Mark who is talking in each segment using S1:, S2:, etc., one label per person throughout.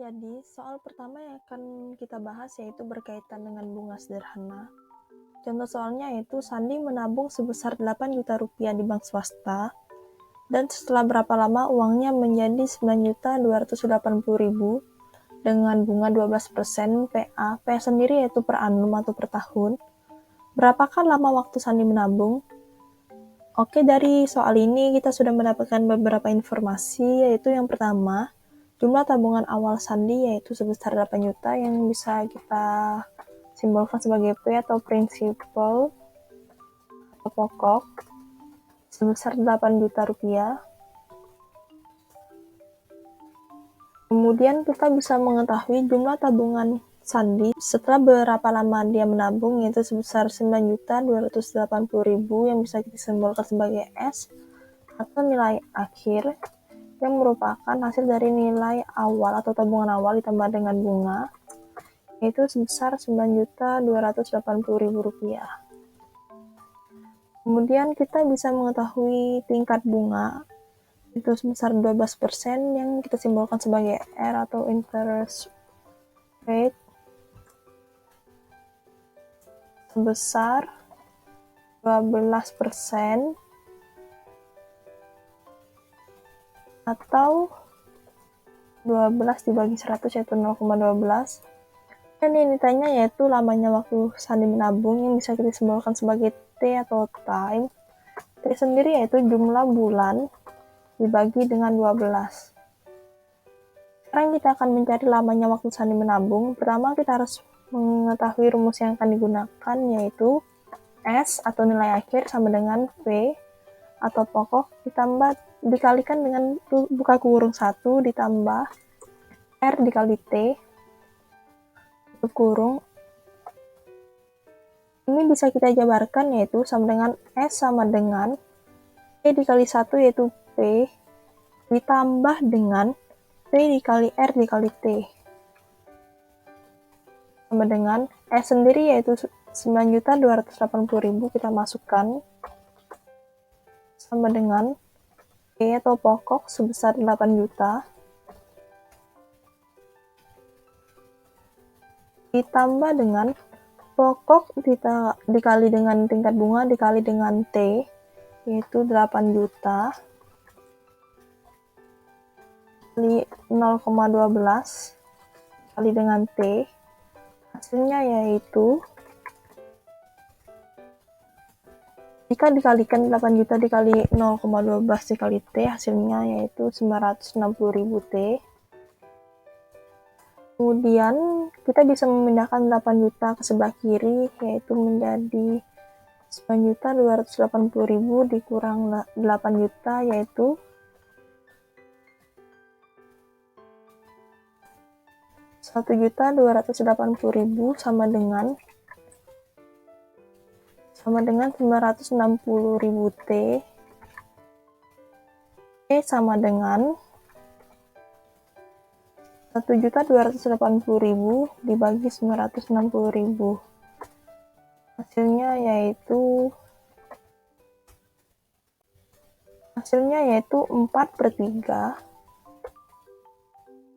S1: Jadi, soal pertama yang akan kita bahas yaitu berkaitan dengan bunga sederhana. Contoh soalnya yaitu Sandi menabung sebesar 8 juta rupiah di bank swasta, dan setelah berapa lama uangnya menjadi 9.280.000 dengan bunga 12% PA. PA sendiri yaitu per annum atau per tahun. Berapakah lama waktu Sandi menabung? Oke, dari soal ini kita sudah mendapatkan beberapa informasi, yaitu yang pertama, jumlah tabungan awal Sandi yaitu sebesar 8 juta yang bisa kita simbolkan sebagai P atau principal atau pokok sebesar 8 juta rupiah. Kemudian kita bisa mengetahui jumlah tabungan Sandi setelah berapa lama dia menabung yaitu sebesar 9.280.000 yang bisa kita simbolkan sebagai S atau nilai akhir yang merupakan hasil dari nilai awal atau tabungan awal ditambah dengan bunga yaitu sebesar 9.280.000 rupiah. Kemudian kita bisa mengetahui tingkat bunga itu sebesar 12% yang kita simbolkan sebagai R atau interest rate sebesar 12% atau 12 dibagi 100 yaitu 0,12. Dan yang ditanya yaitu lamanya waktu Sandi menabung yang bisa kita simbolkan sebagai T atau time. T sendiri yaitu jumlah bulan dibagi dengan 12. Sekarang kita akan mencari lamanya waktu Sandi menabung. Pertama kita harus mengetahui rumus yang akan digunakan yaitu S atau nilai akhir sama dengan P atau pokok dikalikan dengan buka kurung 1 ditambah R dikali T tutup kurung. Ini bisa kita jabarkan yaitu sama dengan S sama dengan P dikali 1 yaitu P ditambah dengan P dikali R dikali T sama dengan S sendiri yaitu 9.280.000 kita masukkan sama dengan P atau pokok sebesar 8 juta ditambah dengan pokok dikali dengan tingkat bunga dikali dengan T yaitu 8 juta kali 0,12 kali dengan T, hasilnya yaitu jika dikalikan 8 juta dikali 0,12 dikali T, hasilnya yaitu 960.000 T. Kemudian kita bisa memindahkan 8 juta ke sebelah kiri yaitu menjadi 9.280.000 dikurang 8 juta yaitu 1.280.000 sama dengan 960.000 T. T sama dengan 1.280.000 dibagi 960.000. Hasilnya yaitu 4/3.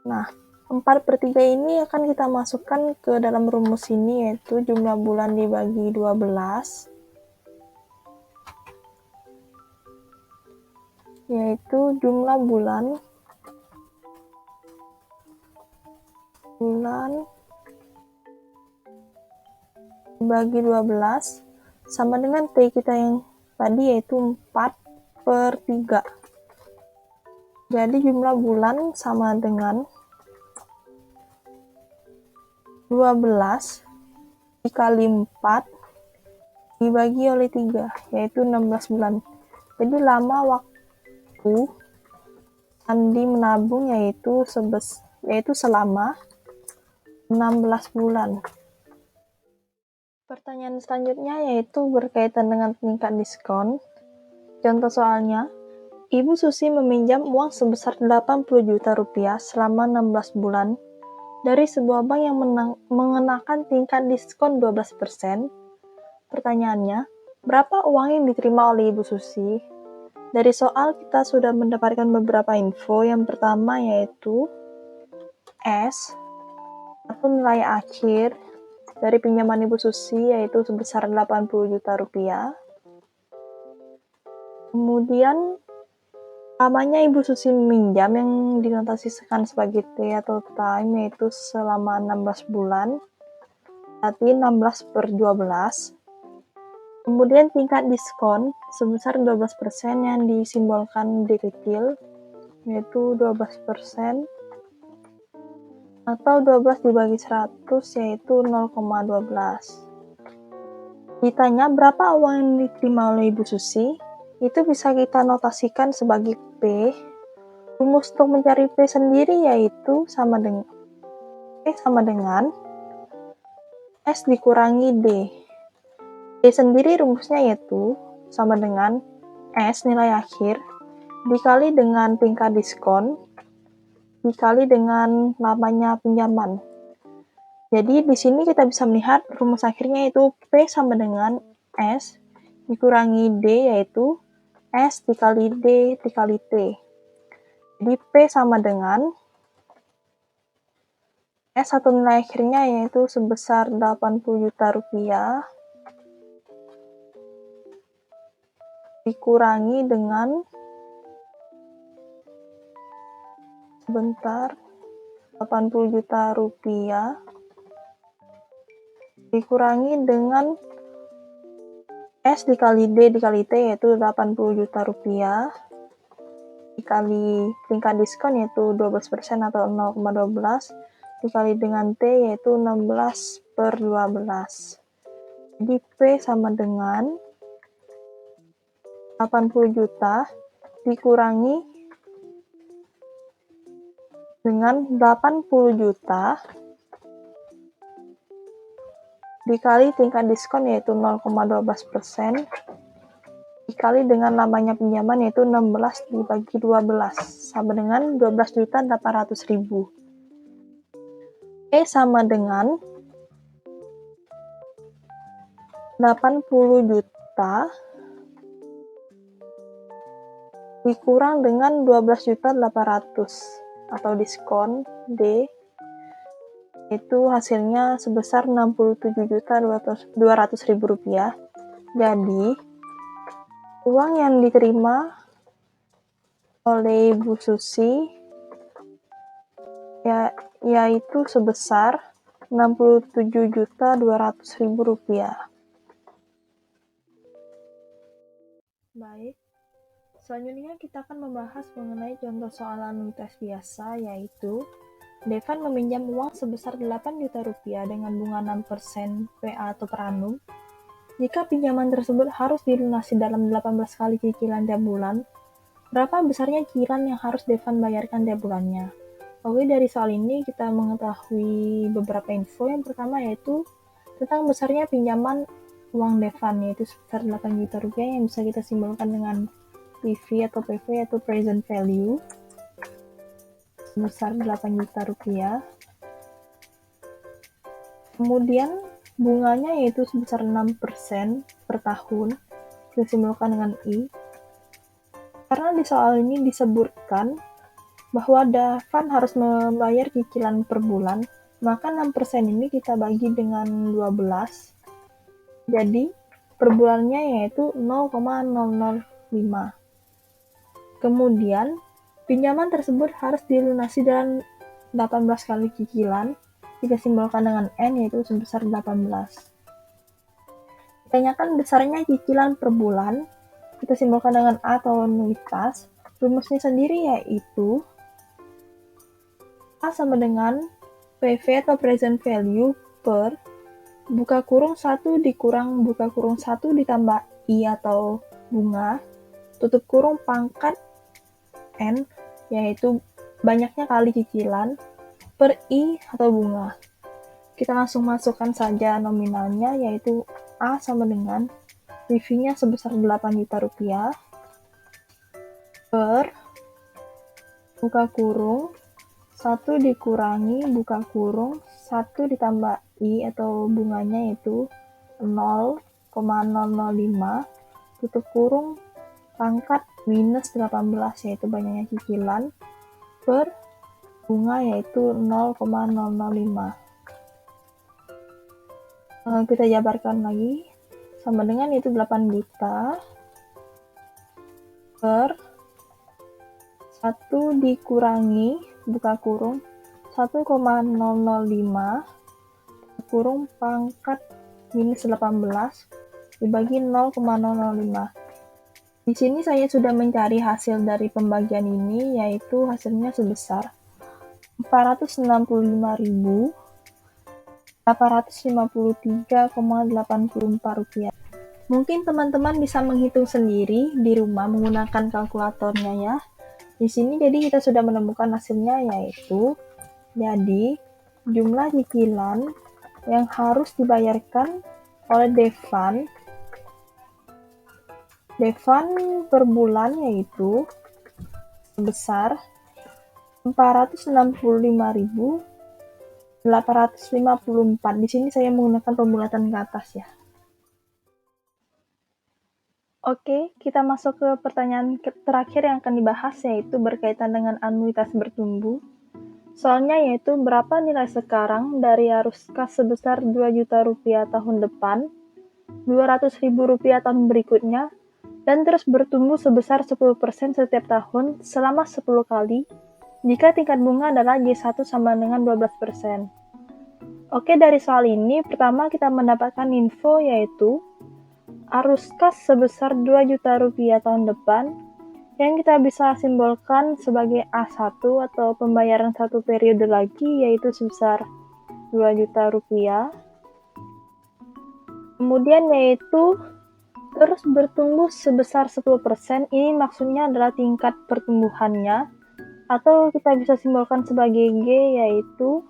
S1: Nah, 4/3 ini akan kita masukkan ke dalam rumus ini yaitu jumlah bulan dibagi 12 yaitu jumlah bulan dibagi 12 sama dengan T kita yang tadi yaitu 4/3. Jadi jumlah bulan sama dengan 12 dikali 4 dibagi oleh 3 yaitu 16 bulan. Jadi lama waktu Sandi menabung yaitu selama 16 bulan. Pertanyaan selanjutnya yaitu berkaitan dengan tingkat diskon. Contoh soalnya, Ibu Susi meminjam uang sebesar 80 juta rupiah selama 16 bulan dari sebuah bank yang mengenakan tingkat diskon 12%. Pertanyaannya, berapa uang yang diterima oleh Ibu Susi? Dari soal kita sudah mendapatkan beberapa info. Yang pertama yaitu S atau nilai akhir dari pinjaman Ibu Susi yaitu sebesar 80 juta rupiah. Kemudian lamanya Ibu Susi meminjam yang dinotasikan sebagai T atau time yaitu selama 16 bulan, berarti 16/12. Kemudian tingkat diskon sebesar 12% yang disimbolkan D kecil, yaitu 12%, atau 12 dibagi 100 yaitu 0,12. Ditanya berapa uang yang diterima oleh Ibu Susi, itu bisa kita notasikan sebagai P. Rumus untuk mencari P sendiri yaitu P sama dengan S dikurangi D. D sendiri rumusnya yaitu sama dengan S nilai akhir dikali dengan tingkat diskon dikali dengan lamanya pinjaman. Jadi di sini kita bisa melihat rumus akhirnya yaitu P sama dengan S dikurangi D yaitu S dikali D dikali T. Jadi P sama dengan S atau nilai akhirnya yaitu sebesar 80 juta rupiah dikurangi dengan 80 juta rupiah dikurangi dengan S dikali D dikali T yaitu 80 juta rupiah dikali tingkat diskon yaitu 12% atau 0,12 dikali dengan T yaitu 16/12. Jadi P sama dengan 80 juta dikurangi dengan 80 juta dikali tingkat diskon yaitu 0,12% dikali dengan lamanya pinjaman yaitu 16 dibagi 12 sama dengan 12.800.000. E sama dengan 80 juta dikurang dengan 12.800 atau diskon D itu hasilnya sebesar 67.200.000 rupiah. Jadi uang yang diterima oleh Ibu Susi yaitu sebesar 67.200.000 rupiah. Baik, selanjutnya kita akan membahas mengenai contoh soal anuitas biasa, yaitu Devan meminjam uang sebesar 8 juta rupiah dengan bunga 6% PA atau per annum. Jika pinjaman tersebut harus dilunasi dalam 18 kali cicilan tiap bulan, berapa besarnya cicilan yang harus Devan bayarkan tiap bulannya? Oke, dari soal ini kita mengetahui beberapa info. Yang pertama yaitu tentang besarnya pinjaman uang Devan, yaitu sebesar 8 juta rupiah yang bisa kita simbolkan dengan PV atau PV atau present value sebesar 8 juta rupiah. Kemudian bunganya yaitu sebesar 6% per tahun, kita simbolkan dengan I. Karena di soal ini disebutkan bahwa Devan harus membayar cicilan per bulan, maka 6% ini kita bagi dengan 12. Jadi per bulannya yaitu 0,005. Kemudian pinjaman tersebut harus dilunasi dalam 18 kali cicilan, kita simbolkan dengan N yaitu sebesar 18. Ditanyakan besarnya cicilan per bulan, kita simbolkan dengan A atau anuitas. Rumusnya sendiri yaitu A sama dengan PV atau present value per buka kurung 1 dikurang buka kurung 1 ditambah I atau bunga, tutup kurung pangkat N yaitu banyaknya kali cicilan per I atau bunga. Kita langsung masukkan saja nominalnya yaitu A sama dengan PV-nya sebesar 8 juta rupiah per buka kurung 1 dikurangi buka kurung 1 ditambah I atau bunganya yaitu 0,005 tutup kurung pangkat minus 18 yaitu banyaknya cicilan per bunga yaitu 0,005. Kita jabarkan lagi, sama dengan itu 8 juta per 1 dikurangi, buka kurung, 1,005 kurung pangkat minus 18 dibagi 0,005. Di sini saya sudah mencari hasil dari pembagian ini, yaitu hasilnya sebesar 465.853,84 rupiah. Mungkin teman-teman bisa menghitung sendiri di rumah menggunakan kalkulatornya ya. Di sini jadi kita sudah menemukan hasilnya, yaitu jadi jumlah cicilan yang harus dibayarkan oleh Devan per bulan yaitu sebesar 465.854. Di sini saya menggunakan pembulatan ke atas ya. Oke, kita masuk ke pertanyaan terakhir yang akan dibahas, yaitu berkaitan dengan anuitas bertumbuh. Soalnya yaitu berapa nilai sekarang dari arus kas sebesar 2 juta rupiah tahun depan, 200.000 rupiah tahun berikutnya, dan terus bertumbuh sebesar 10% setiap tahun selama 10 kali jika tingkat bunga adalah J1 sama dengan 12%. Oke, dari soal ini pertama kita mendapatkan info yaitu arus kas sebesar 2 juta rupiah tahun depan yang kita bisa simbolkan sebagai A1 atau pembayaran satu periode lagi yaitu sebesar 2 juta rupiah. Kemudian yaitu terus bertumbuh sebesar 10%, ini maksudnya adalah tingkat pertumbuhannya atau kita bisa simbolkan sebagai G yaitu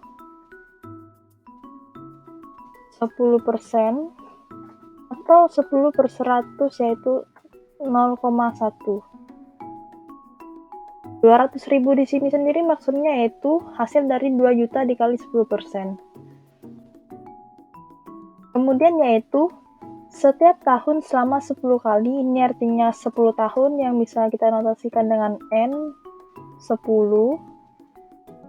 S1: 10% atau 10 per 100 yaitu 0,1. 200.000 di sini sendiri maksudnya yaitu hasil dari 2 juta dikali 10%. Kemudian yaitu setiap tahun selama 10 kali, ini artinya 10 tahun yang bisa kita notasikan dengan N 10.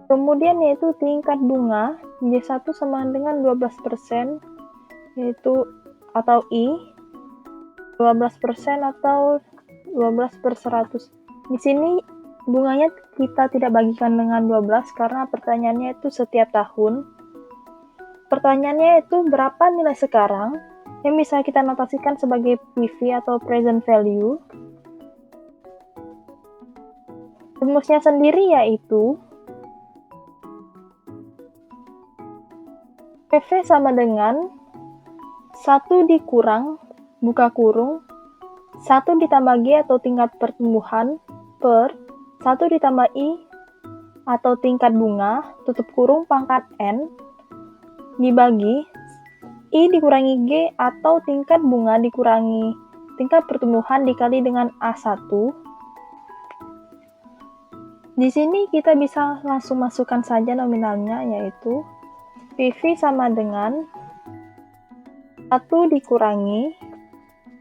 S1: Kemudian yaitu tingkat bunga J1 sama dengan 12% yaitu atau I 12% atau 12 per 100. Di sini bunganya kita tidak bagikan dengan 12 karena pertanyaannya itu setiap tahun. Pertanyaannya itu berapa nilai sekarang yang bisa kita notasikan sebagai PV atau present value. Rumusnya sendiri yaitu PV sama dengan 1 dikurang, buka kurung, 1 ditambah G atau tingkat pertumbuhan per 1 ditambah I atau tingkat bunga, tutup kurung pangkat N, dibagi I dikurangi G atau tingkat bunga dikurangi tingkat pertumbuhan dikali dengan A1. Di sini kita bisa langsung masukkan saja nominalnya yaitu PV sama dengan 1 dikurangi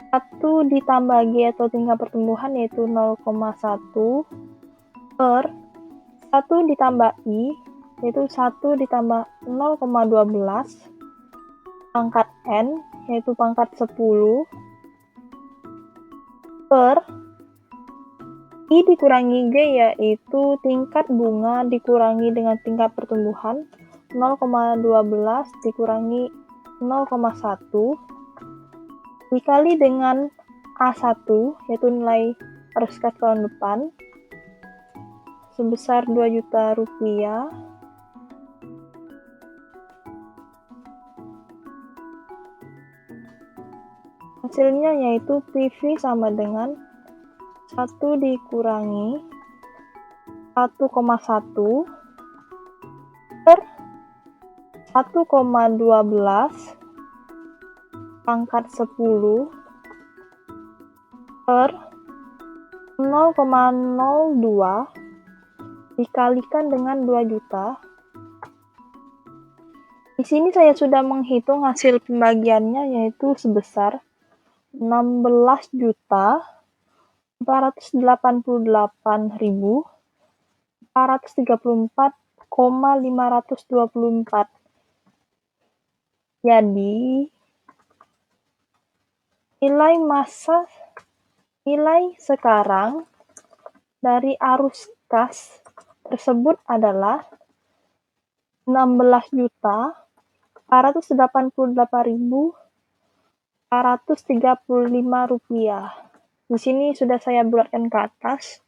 S1: 1 ditambah G atau tingkat pertumbuhan yaitu 0,1 per 1 ditambah I yaitu 1 ditambah 0,12 pangkat N yaitu pangkat 10 per I dikurangi G yaitu tingkat bunga dikurangi dengan tingkat pertumbuhan 0,12 dikurangi 0,1 dikali dengan A1 yaitu nilai arus kas tahun depan sebesar 2 juta rupiah. Hasilnya yaitu PV sama dengan 1 dikurangi 1,1 per 1,12 pangkat 10 per 0,02 dikalikan dengan 2 juta. Di sini saya sudah menghitung hasil pembagiannya yaitu sebesar 16.488.434 4,524. Jadi, nilai sekarang dari arus kas tersebut adalah Rp16.488.435. Di sini sudah saya bulatkan ke atas.